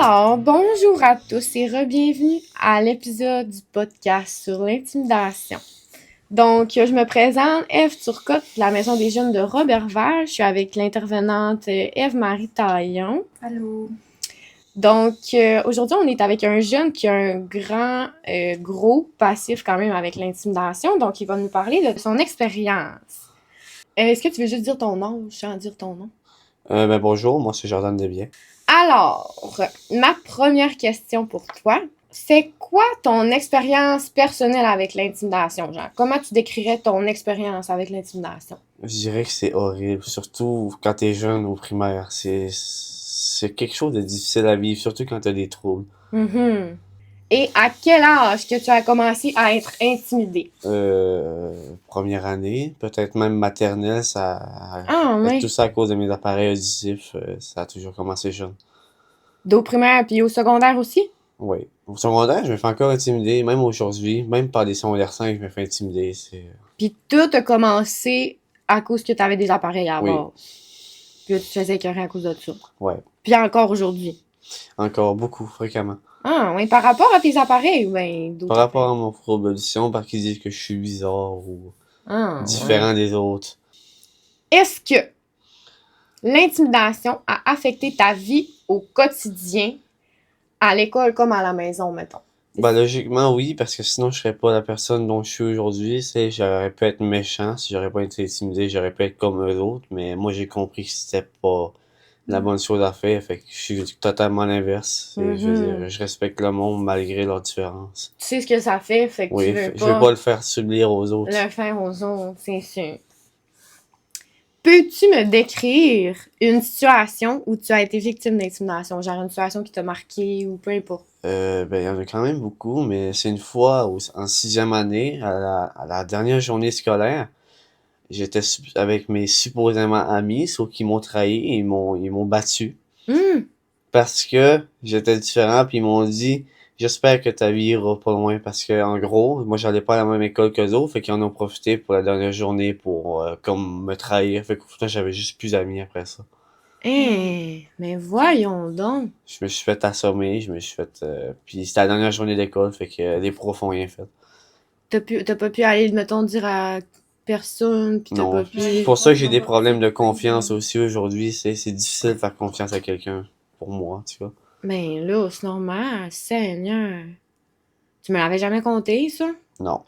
Alors, bonjour à tous et re-bienvenue à l'épisode du podcast sur l'intimidation. Donc, je me présente, Ève Turcotte, de la Maison des Jeunes de Roberval. Je suis avec l'intervenante Ève-Marie Taillon. Allô. Donc, aujourd'hui, on est avec un jeune qui a un gros passif quand même avec l'intimidation. Donc, il va nous parler de son expérience. Est-ce que tu veux juste dire ton nom? Je sens dire ton nom. Bonjour, moi c'est Jordan Desbiens. Alors, ma première question pour toi, c'est quoi ton expérience personnelle avec l'intimidation, genre? Comment tu décrirais ton expérience avec l'intimidation? Je dirais que c'est horrible, surtout quand t'es jeune au primaire. C'est quelque chose de difficile à vivre, surtout quand t'as des troubles. Mm-hmm. Et à quel âge que tu as commencé à être intimidé? Première année, peut-être même maternelle, ça... Ah, ouais. Tout ça à cause de mes appareils auditifs, ça a toujours commencé jeune. Au primaire puis au secondaire aussi? Oui. Au secondaire, je me fais encore intimider, même aujourd'hui, même par des secondaires 5, je me fais intimider. Puis tout a commencé à cause que tu avais des appareils à bord. Puis là, tu te faisais écœurer à cause de ça. Ouais. Puis encore aujourd'hui. Encore beaucoup, fréquemment. Ah, oui, par rapport à tes appareils, ben, d'autres Par rapport à mon trouble d'audition, parce qu'ils disent que je suis bizarre ou différent des autres. Est-ce que l'intimidation a affecté ta vie au quotidien, à l'école comme à la maison, mettons? Logiquement, oui, parce que sinon, je serais pas la personne dont je suis aujourd'hui. J'aurais pu être méchant, si j'aurais pas été intimidé, j'aurais pu être comme eux autres, mais moi, j'ai compris que c'était pas la bonne chose à faire, fait que je suis totalement l'inverse. Je veux dire, je respecte le monde malgré leurs différences. Tu sais ce que ça fait, fait que Oui, tu veux je veux pas pas le faire subir aux autres. le faire aux autres, c'est sûr. Peux-tu me décrire une situation où tu as été victime d'intimidation? Genre une situation qui t'a marqué ou peu importe. Il y en a quand même beaucoup, mais c'est une fois en 6e année, à la dernière journée scolaire, j'étais avec mes supposément amis, sauf qu'ils m'ont trahi et ils m'ont battu. Parce que j'étais différent, puis ils m'ont dit j'espère que ta vie ira pas loin, parce que en gros, moi j'allais pas à la même école qu'eux autres, fait qu'ils en ont profité pour la dernière journée pour comme me trahir, fait que pourtant j'avais juste plus d'amis après ça. Mais voyons donc. Je me suis fait assommer, puis c'était la dernière journée d'école, fait que les profs ont rien fait. T'as pas pu aller, mettons, dire à personne, pis t'as pas pu... C'est pour ça que j'ai des problèmes de confiance aussi aujourd'hui, c'est difficile de faire confiance à quelqu'un, pour moi, tu vois. Ben là, c'est normal, Seigneur. Tu me l'avais jamais conté, ça? Non.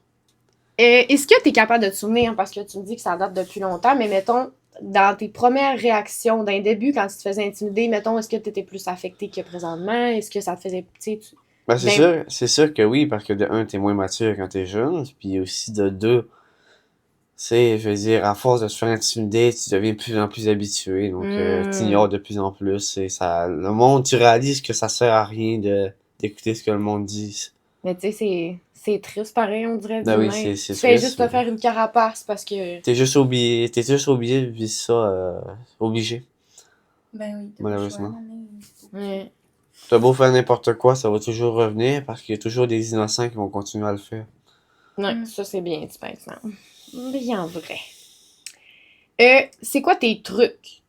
Est-ce que t'es capable de te souvenir, parce que tu me dis que ça date depuis longtemps, mais mettons, dans tes premières réactions, d'un début, quand tu te faisais intimider, mettons, est-ce que t'étais plus affecté que présentement? Est-ce que ça te faisait... C'est sûr que oui, parce que de un, t'es moins mature quand t'es jeune, puis aussi de deux, je veux dire, à force de te faire intimider, tu deviens de plus en plus habitué, donc t'ignores de plus en plus, le monde, tu réalises que ça sert à rien d'écouter ce que le monde dit. Mais tu sais, c'est triste pareil, on dirait. Ben oui, c'est triste. Tu fais juste te faire une carapace parce que... T'es juste obligé de vivre ça, obligé. Ben oui, malheureusement. Ouais. T'as beau faire n'importe quoi, ça va toujours revenir, parce qu'il y a toujours des innocents qui vont continuer à le faire. Ouais, ça c'est bien, tu par exemple. Bien vrai. C'est quoi tes trucs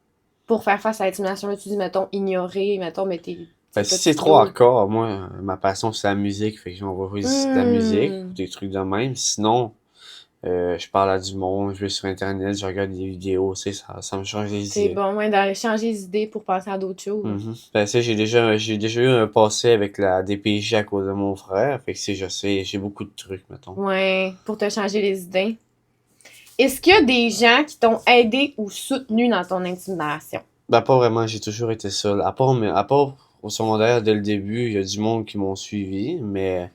pour faire face à l'intimidation? Là, tu dis, mettons, ignorer, mettons, mais t'es... Ben, si c'est trop hardcore, moi, ma passion c'est la musique, fait que j'envoie juste de la musique, ou des trucs de même. Sinon, je parle à du monde, je vais sur internet, je regarde des vidéos, ça me change les idées. C'est bon, ouais, d'aller changer les idées pour passer à d'autres choses. Ben, j'ai déjà eu un passé avec la DPJ à cause de mon frère, fait que je sais, j'ai beaucoup de trucs, mettons. Ouais, pour te changer les idées. Est-ce qu'il y a des gens qui t'ont aidé ou soutenu dans ton intimidation? Ben, pas vraiment, j'ai toujours été seul. À part au secondaire, dès le début, il y a du monde qui m'ont suivi, mais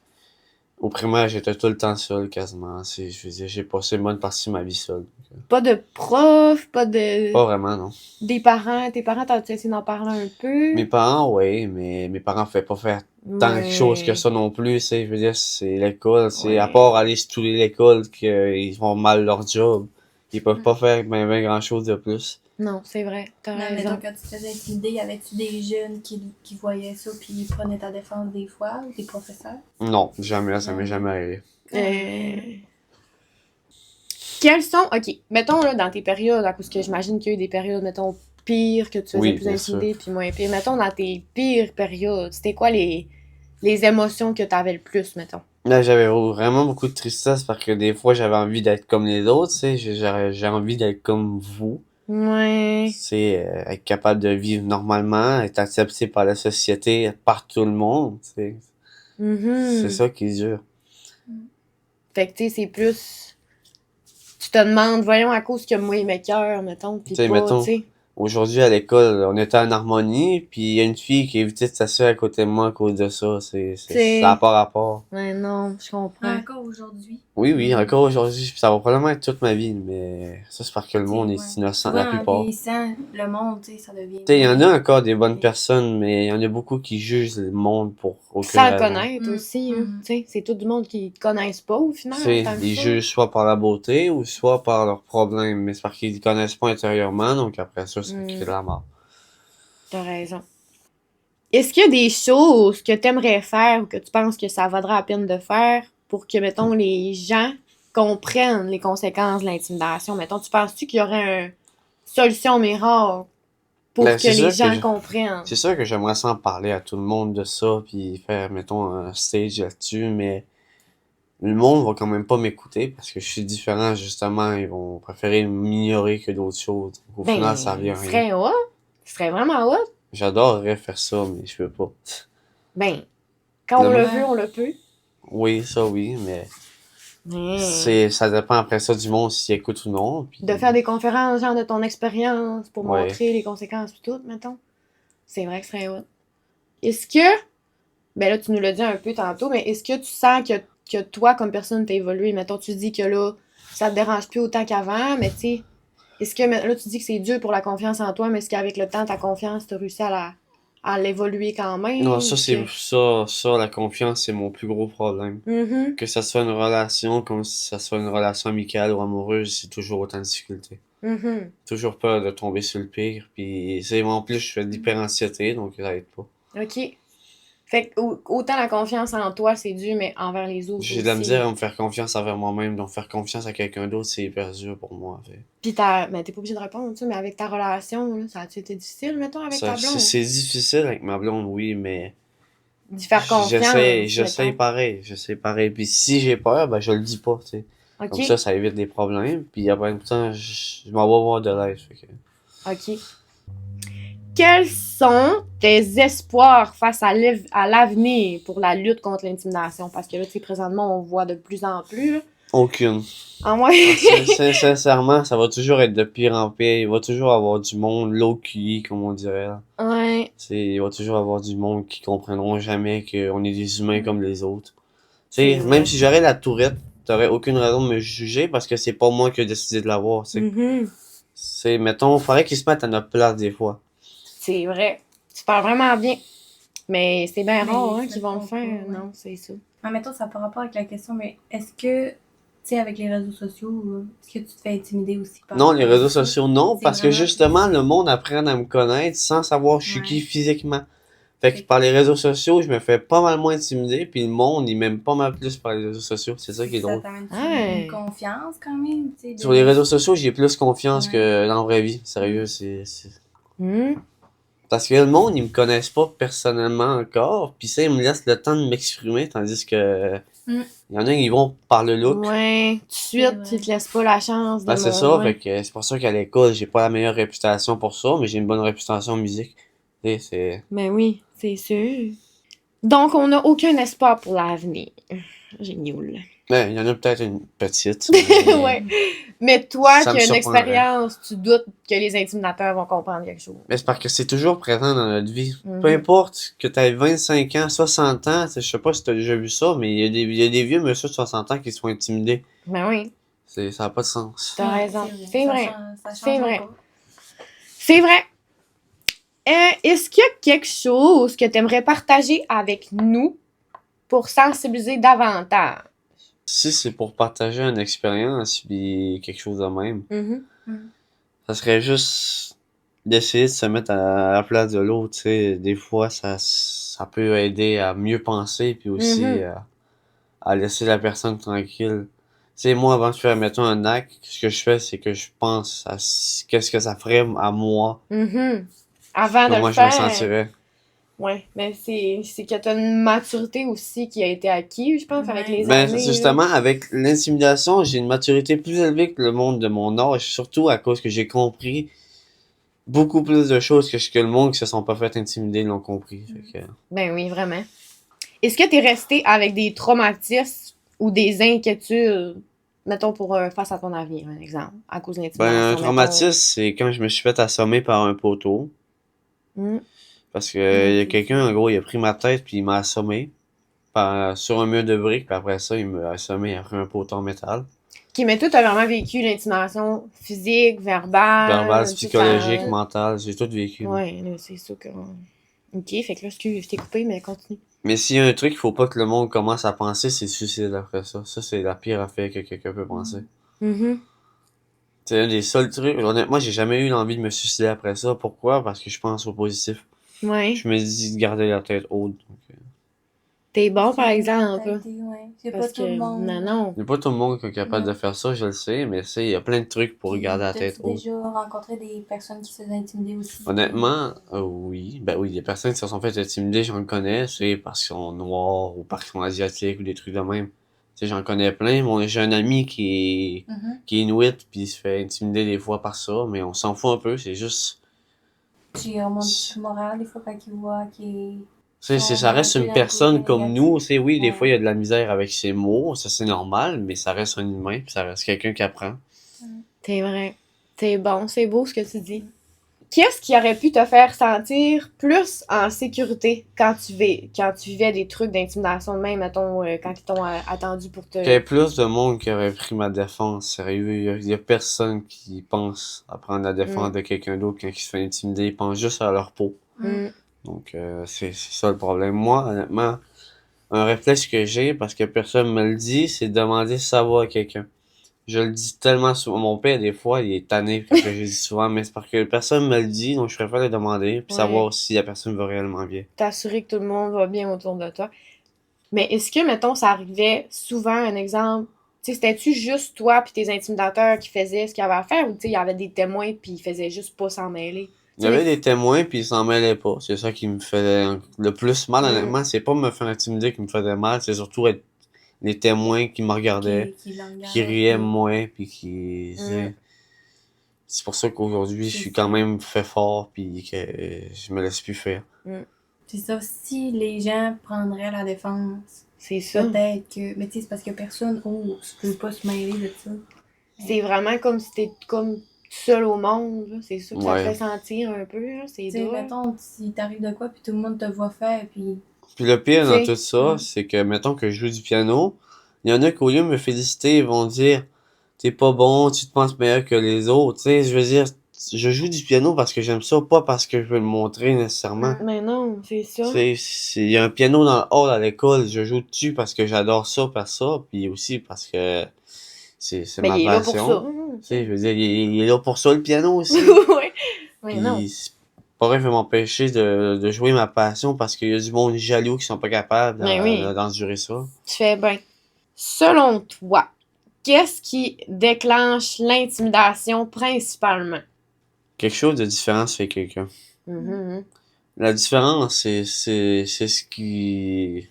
au primaire, j'étais tout le temps seul, quasiment. Je veux dire, j'ai passé une bonne partie de ma vie seul. Pas de prof, pas de... Pas vraiment, non. Des parents, tes parents, t'as essayé d'en parler un peu? Mes parents, oui, mais mes parents ne pouvaient pas faire tant de choses que ça non plus, je veux dire, c'est l'école, à part aller étudier l'école qu'ils font mal leur job. Ils peuvent pas faire ben grand chose de plus. Non, c'est vrai, t'as raison. Mais quand tu te faisais intimider, y avait-tu des jeunes qui voyaient ça puis ils prenaient ta défense des fois, ou des professeurs? Non, jamais, ça m'est jamais arrivé. Quels sont, ok, mettons là, dans tes périodes, parce que j'imagine qu'il y a eu des périodes, mettons, pire, que tu faisais Oui, plus bien sûr. intimidé, puis moins pire. Mettons, dans tes pires périodes, c'était quoi les émotions que t'avais le plus, mettons? Là, j'avais vraiment beaucoup de tristesse parce que des fois, j'avais envie d'être comme les autres, tu sais. J'ai envie d'être comme vous. Ouais. C'est être capable de vivre normalement, être accepté par la société, par tout le monde, tu sais. C'est Mhm. ça qui est dur. Fait que, tu sais, c'est plus... Tu te demandes, voyons, à cause que moi, il m'écoeure, mettons, Tu pis sais, pas, tu mettons, sais. aujourd'hui à l'école, on était en harmonie, puis il y a une fille qui a évité de s'asseoir à côté de moi à cause de ça. Ça a C'est... pas rapport. Ouais, non, je comprends. Encore aujourd'hui. Oui, oui, encore aujourd'hui, puis ça va probablement être toute ma vie, mais ça c'est parce que le Tu sais, monde ouais. est innocent, Souvent, la en plupart. vieillissant, le monde, tu sais, ça devient Tu sais, il y en a moins. encore des bonnes Mais- personnes, mais il y en a beaucoup qui jugent le monde pour aucune Sans le raison. connaître aussi, hein. Mhm. Tu sais, c'est tout du monde qui te connaissent pas, au Tu final, sais, tant que ils ça. jugent soit par la beauté ou soit par leurs problèmes, mais c'est parce qu'ils connaissent pas intérieurement, donc après ça, ça crée de la mort. T'as raison. Est-ce qu'il y a des choses que t'aimerais faire ou que tu penses que ça vaudra la peine de faire pour que, mettons, les gens comprennent les conséquences de l'intimidation? Mettons, tu penses-tu qu'il y aurait une solution miracle pour Ben, que les gens comprennent? c'est sûr que j'aimerais s'en parler à tout le monde de ça, puis faire, mettons, un stage là-dessus, mais le monde va quand même pas m'écouter parce que je suis différent, justement. Ils vont préférer m'ignorer que d'autres choses. Donc, au final, ça revient Ben, à ce rien. serait hot. Ce serait vraiment hot. J'adorerais faire ça, mais je peux pas. Ben, quand on Le le mo- veut, on le peut. Oui, ça oui, mais Mais ça dépend après ça du monde s'il écoute ou non. Puis, de faire des conférences, genre de ton expérience, pour ouais. montrer les conséquences et tout, mettons. C'est vrai que ce serait hot. Est-ce que, ben là, tu nous l'as dit un peu tantôt, mais est-ce que tu sens que toi, comme personne, t'as évolué? Mettons, tu dis que là, ça te dérange plus autant qu'avant, mais tu sais, est-ce que, là, tu dis que c'est dur pour la confiance en toi, mais est-ce qu'avec le temps, ta confiance, t'as réussi à l'évoluer quand Non, même? ça c'est ça, la confiance, c'est mon plus gros problème. Mhm. Que ça soit une relation, comme si ça soit une relation amicale ou amoureuse, c'est toujours autant de difficultés. Mhm. Toujours peur de tomber sur le pire. Puis c'est en plus je fais de l'hyperanxiété, donc ça aide pas. OK. Fait que autant la confiance en toi, c'est dur, mais envers les autres J'ai de la aussi. misère à me faire confiance envers moi-même, donc faire confiance à quelqu'un d'autre, c'est hyper dur pour moi. Pis ben, t'es pas obligé de répondre, tu sais, mais avec ta relation, là, ça a-tu été difficile, mettons, avec ta blonde? C'est difficile avec ma blonde, oui, mais D'y faire confiance, j'essaie mettons. pareil, j'essaie pareil. Puis si j'ai peur, ben je le dis pas, tu sais. Comme OK. ça évite des problèmes. Puis après tout temps, je m'en vais voir de l'aide. Fait que... OK. Quels sont tes espoirs face à l'avenir pour la lutte contre l'intimidation? Parce que là, tu sais, présentement, on voit de plus en plus. Là. Aucune. En moins. Sincèrement, ça va toujours être de pire en pire. Il va toujours avoir du monde low QI, comme on dirait. Là. Ouais. Il va toujours avoir du monde qui comprendront jamais qu'on est des humains comme les autres. C'est Même vrai. si j'aurais la tourette, t'aurais aucune raison de me juger parce que c'est pas moi qui ai décidé de l'avoir. Mhm. Mettons, faudrait qu'ils se mettent à notre place des fois. C'est vrai. Tu parles vraiment bien. Mais c'est bien Mais rare ils hein, se qu'ils vont le font faire. pas, ouais. Non, c'est ça. En mettant, ça n'a pas rapport avec la question, mais est-ce que, tu sais, avec les réseaux sociaux, est-ce que tu te fais intimider aussi par Non, les réseaux ça? sociaux, non, C'est parce que vraiment- justement, le monde apprend à me connaître sans savoir je suis Ouais. qui physiquement. Fait que par les réseaux sociaux, je me fais pas mal moins intimider, puis le monde, il m'aime pas mal plus par les réseaux sociaux. C'est ça qui est Ça drôle. t'amène Ouais. une confiance quand même, tu sais. Sur les réseaux sociaux, j'ai plus confiance Ouais. que dans la vraie vie. Sérieux, Hmm. Parce que le monde, ils me connaissent pas personnellement encore, puis ça, ils me laissent le temps de m'exprimer, tandis que Mm. il y en a qui vont par le look. Ouais. Tout de suite, vrai. tu te laisses pas la chance de Ben, c'est le... ça, ouais. fait que c'est pour ça qu'à l'école, j'ai pas la meilleure réputation pour ça, mais j'ai une bonne réputation en musique. Tu sais, c'est... Ben oui, c'est sûr. Donc, on n'a aucun espoir pour l'avenir. Génial. Ben, il y en a peut-être une petite. Ouais. Mais toi, Ça qui me as une surprendrait. expérience, tu doutes que les intimidateurs vont comprendre quelque chose. Mais c'est parce que c'est toujours présent dans notre vie. Mhm. Peu importe que t'aies 25 ans, 60 ans, je sais pas si t'as déjà vu ça, mais il y a des vieux monsieur de 60 ans qui sont intimidés. Ben oui, Ça a pas de sens. t'as raison. C'est Ça vrai. ça C'est changera vrai. pas. C'est vrai. Est-ce qu'il y a quelque chose que tu aimerais partager avec nous pour sensibiliser davantage? Si c'est pour partager une expérience, puis quelque chose de même, Mhm. ça serait juste d'essayer de se mettre à la place de l'autre, tu sais. Des fois, ça peut aider à mieux penser, puis aussi Mhm. à laisser la personne tranquille. sais, moi, avant de faire, mettons, un acte, ce que je fais, c'est que je pense à qu'est-ce que ça ferait à moi, Avant de le comment je me faire, sentirais. ouais, mais c'est que t'as une maturité aussi qui a été acquise, je pense, avec les Ben, années. justement, avec l'intimidation, j'ai une maturité plus élevée que le monde de mon âge, surtout à cause que j'ai compris beaucoup plus de choses que ce que le monde qui se sont pas fait intimider l'ont compris. Fait que... Ben oui, vraiment. Est-ce que t'es resté avec des traumatismes ou des inquiétudes, mettons, pour face à ton avenir, un exemple, à cause de Ben, un l'intimidation, traumatisme, c'est quand je me suis fait assommer par un poteau. mettons? Parce que il y a quelqu'un, en gros, il a pris ma tête puis il m'a assommé sur un mur de briques, puis après ça, il m'a assommé après un poteau en métal. Ok, mais toi, t'as vraiment vécu l'intimidation physique, Verbal, verbale, tout psychologique, ça. mental, j'ai tout vécu. Moi. Ouais, là, c'est sûr que. Ok, fait que là, excuse, je t'ai coupé, mais continue. Mais s'il y a un truc qu'il faut pas que le monde commence à penser, c'est le suicide après ça. Ça, c'est la pire affaire que quelqu'un peut penser. C'est un des seuls trucs. Honnêtement, j'ai jamais eu l'envie de me suicider après ça. Pourquoi? Parce que je pense au positif. Ouais. Je me dis de garder la tête haute. Donc, T'es bon, par exemple. C'est pas Parce tout que. le monde. Non. il y a pas tout le monde qui est capable Non. de faire ça, je le sais, mais il y a plein de trucs pour garder la tête T'as-tu haute. déjà rencontré des personnes qui se faisaient intimider aussi? Honnêtement, oui. Ben oui, les personnes qui se sont fait intimider, j'en connais, c'est parce qu'ils sont noirs ou parce qu'ils sont asiatiques ou des trucs de même. Tu sais, j'en connais plein. J'ai un ami qui est inuit puis il se fait intimider des fois par ça, mais on s'en fout un peu, c'est juste... Tu remontes du moral des fois quand ils voient qu'il Tu sais, ça reste une personne comme nous. Tu sais, oui, des Ouais. fois, il y a de la misère avec ses mots, ça c'est normal, mais ça reste un humain puis ça reste quelqu'un qui apprend. C'est vrai. C'est bon, c'est beau ce que tu dis. Qu'est-ce qui aurait pu te faire sentir plus en sécurité quand tu vivais des trucs d'intimidation de même, mettons, quand ils t'ont attendu pour te... Il y avait plus de monde qui aurait pris ma défense, sérieux. Il y a personne qui pense à prendre la défense de quelqu'un d'autre quand il se fait intimider. Ils pensent juste à leur peau. Donc, c'est ça le problème. Moi, honnêtement, un réflexe que j'ai, parce que personne me le dit, c'est de demander savoir à quelqu'un. Je le dis tellement souvent. Mon père, des fois, il est tanné quand je le dis souvent, mais c'est parce que personne me le dit, donc je préfère le demander, puis savoir si la personne va réellement bien. T'assurer que tout le monde va bien autour de toi. Mais est-ce que, mettons, ça arrivait souvent, un exemple, tu sais, c'était-tu juste toi puis tes intimidateurs qui faisaient ce qu'ils avaient à faire, ou tu sais, il y avait des témoins puis ils faisaient juste pas s'en mêler? Il y avait des témoins, puis ils s'en mêlaient pas. C'est ça qui me fait le plus mal, honnêtement. C'est pas me faire intimider qui me faisait mal, c'est surtout être les témoins qui me regardaient, qui riaient moins, puis qui... C'est pour ça qu'aujourd'hui, je suis quand même fait fort, puis que je me laisse plus faire. C'est ça, si les gens prendraient la défense, c'est ça. Peut-être que... Mais tu sais, c'est parce que personne peut pas se mêler de ça. C'est vraiment comme si t'es comme seul au monde, là. C'est ça que ça fait sentir un peu, là. C'est dur. Mettons, si t'arrives de quoi, puis tout le monde te voit faire, puis... Puis le pire dans tout ça, c'est que, mettons que je joue du piano, il y en a qu'au lieu de me féliciter, ils vont dire « T'es pas bon, tu te penses meilleur que les autres. » Tu sais, je veux dire, je joue du piano parce que j'aime ça, pas parce que je veux le montrer nécessairement. Mais non, c'est ça. Il y a un piano dans le hall à l'école, je joue dessus parce que j'adore ça, puis aussi parce que c'est ma passion. Il est là pour ça. Tu sais, je veux dire, il est là pour ça, le piano aussi. Oui, mais non. Pas vrai, m'empêcher de jouer ma passion parce qu'il y a du monde jaloux qui sont pas capables d'endurer ça. Tu fais bien. Selon toi, qu'est-ce qui déclenche l'intimidation principalement? Quelque chose de différent fait quelqu'un. La différence, c'est ce qui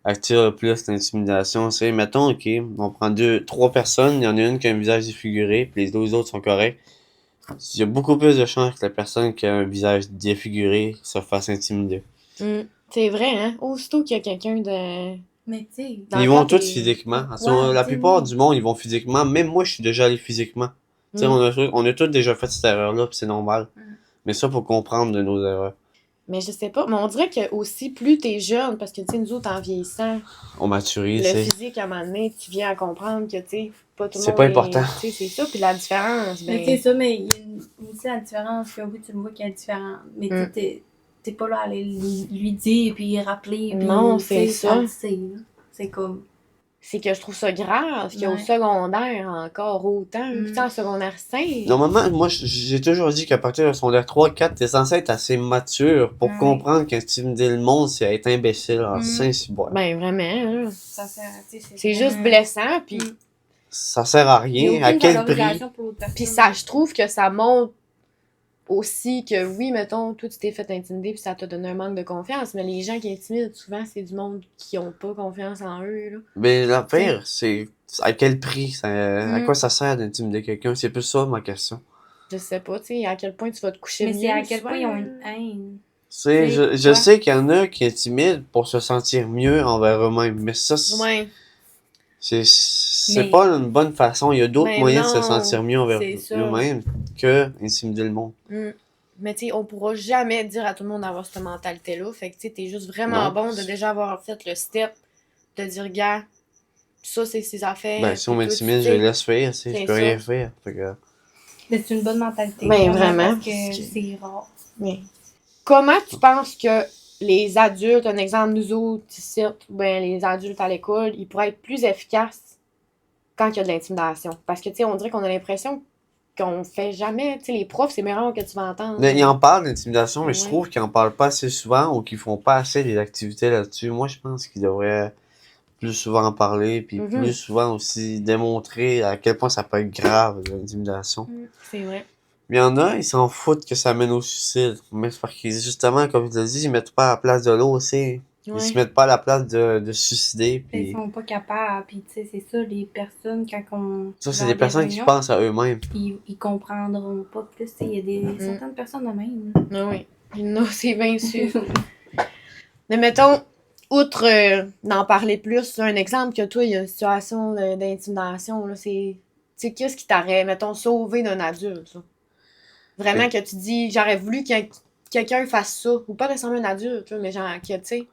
attire le plus l'intimidation. C'est, mettons, ok, on prend trois personnes, il y en a une qui a un visage défiguré, puis les deux autres sont corrects. Il y a beaucoup plus de chances que la personne qui a un visage défiguré se fasse intimider. C'est vrai, hein? Aussitôt qu'il y a quelqu'un de... Mais tu sais... Ils vont tous physiquement. La plupart du monde, ils vont physiquement. Même moi, je suis déjà allé physiquement. Tu sais, on a tous déjà fait cette erreur-là, puis c'est normal. Mais ça, faut comprendre de nos erreurs. Mais je sais pas, mais on dirait que aussi, plus t'es jeune, parce que, tu sais, nous autres, en vieillissant, on maturise, le physique, à un moment donné, tu viens à comprendre que, tu sais, pas tout le monde c'est pas important. Tu sais, c'est ça, puis la différence, ben... Mais c'est ça, mais il y a aussi la différence, que oui, tu le vois qu'il y a la différence, mais t'es pas là à aller lui dire, puis rappeler, puis... Non, c'est ça. C'est comme... C'est que je trouve ça grave qu'au secondaire, encore autant, puis en secondaire 5... Normalement, moi, j'ai toujours dit qu'à partir de secondaire 3, 4, t'es censé être assez mature pour comprendre qu'intimider le monde, c'est être imbécile en Saint-Cyboire. Ben, vraiment, là. C'est juste blessant, puis... ça sert à Il y a rien. À aucune quel prix? valorisation pour l'autre personne. Puis ça, je trouve que ça montre aussi que oui, mettons, toi, tu t'es fait intimider puis ça t'a donné un manque de confiance, mais les gens qui intimident, souvent, c'est du monde qui ont pas confiance en eux, là. Mais la pire, c'est à quel prix? À Mm. quoi ça sert d'intimider quelqu'un? C'est plus ça ma question. Je sais pas, tu sais, à quel point tu vas te coucher Mais mieux. c'est à quel souvent, point ils ont là. une haine. C'est, C'est je quoi? sais qu'il y en a qui intimident pour se sentir mieux envers eux-mêmes, mais ça, Ouais. c'est Mais- pas une bonne façon. Il y a d'autres Mais moyens de non, se sentir mieux envers c'est ça. eux-mêmes que intimider le monde. Mm. Mais tu sais, on pourra jamais dire à tout le monde d'avoir cette mentalité-là. Fait que tu sais, t'es juste vraiment Non. bon de déjà avoir fait le step de dire, gars, ça, c'est ses affaires. Ben, si on puis tout, m'intimide, tu je sais. laisse faire, tu sais, je C'est peux ça. rien faire. Fait que, Mais c'est une bonne mentalité. Ben, vraiment. Parce que c'est rare. Mais comment tu penses que les adultes, un exemple, nous autres, ici, ben, les adultes à l'école, ils pourraient être plus efficaces quand il y a de l'intimidation? Parce que, tu sais, on dirait qu'on a l'impression qu'on fait jamais, tu sais, les profs, c'est meilleur que tu vas entendre. mais ils en parlent d'intimidation, mais je Ouais. trouve qu'ils en parlent pas assez souvent ou qu'ils font pas assez des activités là-dessus. Moi, je pense qu'ils devraient plus souvent en parler, puis Mhm. plus souvent aussi démontrer à quel point ça peut être grave, l'intimidation. C'est vrai. Mais il y en a, ils s'en foutent que ça mène au suicide. Mais c'est parce qu'ils, justement, comme je l'ai dit, ils mettent pas à la place de l'autre aussi. Ils se Ouais. mettent pas à la place de se suicider, Ils puis sont pas capables. Puis, tu sais, c'est ça, les personnes, quand on. ça, c'est dans des personnes qui réunions, pensent à eux-mêmes. Ils comprendront pas plus. Tu sais, il y a des certaines personnes de même. Ah oui. Non, c'est bien sûr. Mais mettons, outre d'en parler plus, un exemple que toi, il y a une situation d'intimidation, là, c'est. Tu sais, qu'est-ce qui t'aurait, mettons, sauvé d'un adulte, ça? Vraiment que tu dis, j'aurais voulu que quelqu'un fasse ça. Ou pas nécessairement un adulte, là, mais genre, que, tu sais.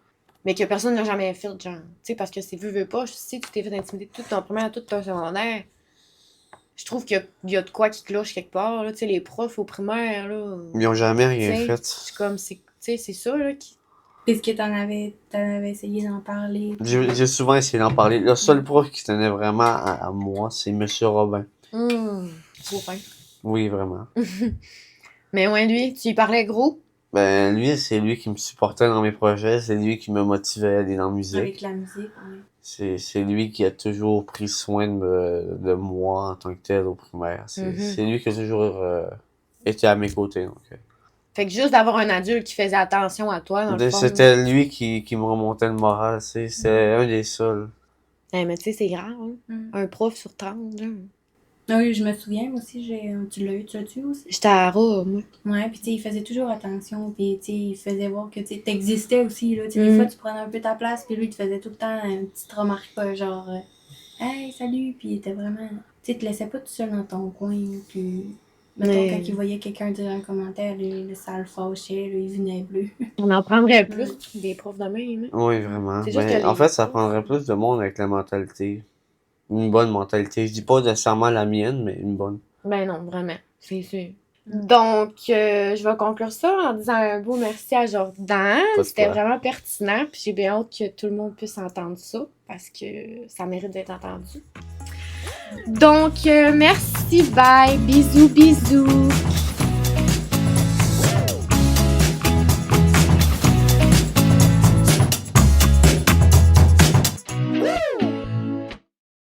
Mais que personne n'a jamais fait, genre. Tu sais, parce que c'est veut pas. Si tu t'es fait intimider toute ton primaire, toute ton secondaire, je trouve qu'il y a de quoi qui cloche quelque part, là. Tu sais, les profs au primaire, là. Ils ont jamais rien T'sais, fait. C'est comme, tu sais, c'est ça, là, qui. Est-ce que t'en avais essayé d'en parler? J'ai souvent essayé d'en parler. Le seul prof qui tenait vraiment à moi, c'est Monsieur Robin. Trop fin. Oui, vraiment. Mais ouais, lui, tu y parlais gros? Ben, lui, c'est lui qui me supportait dans mes projets, c'est lui qui me motivait à aller dans la musique. Avec la musique, ouais. C'est lui qui a toujours pris soin de moi en tant que tel au primaire. C'est lui qui a toujours été à mes côtés. Donc, Fait que juste d'avoir un adulte qui faisait attention à toi, dans le fond. c'était lui qui me remontait le moral. C'est un des seuls. Eh, mais tu sais, c'est grave, hein? Mm. Un prof sur 30, là. Ah oui, je me souviens, moi aussi, tu l'as eu, tu l'as-tu aussi? J'étais à Rome, moi. Ouais, puis tu sais, il faisait toujours attention, puis tu sais, il faisait voir que tu t'existais aussi, là. Tu sais, des fois, tu prenais un peu ta place, puis lui, il te faisait tout le temps une petite remarque, genre, hey, salut, puis il était vraiment. Tu sais, il te laissait pas tout seul dans ton coin, puis. Mettons, Mais- quand il voyait quelqu'un dire un commentaire, lui, ça le fâchait, lui, il venait bleu. On en prendrait plus des profs de même, hein? Oui, vraiment. C'est juste Ben, que en les- fait, ça prendrait plus de monde avec la mentalité. Une bonne mentalité. Je dis pas nécessairement la mienne, mais une bonne. Ben non, vraiment, c'est sûr. Donc, je vais conclure ça en disant un beau merci à Jordan. Pas de C'était quoi. vraiment pertinent, puis j'ai bien hâte que tout le monde puisse entendre ça, parce que ça mérite d'être entendu. Donc, merci, bye, bisous, bisous.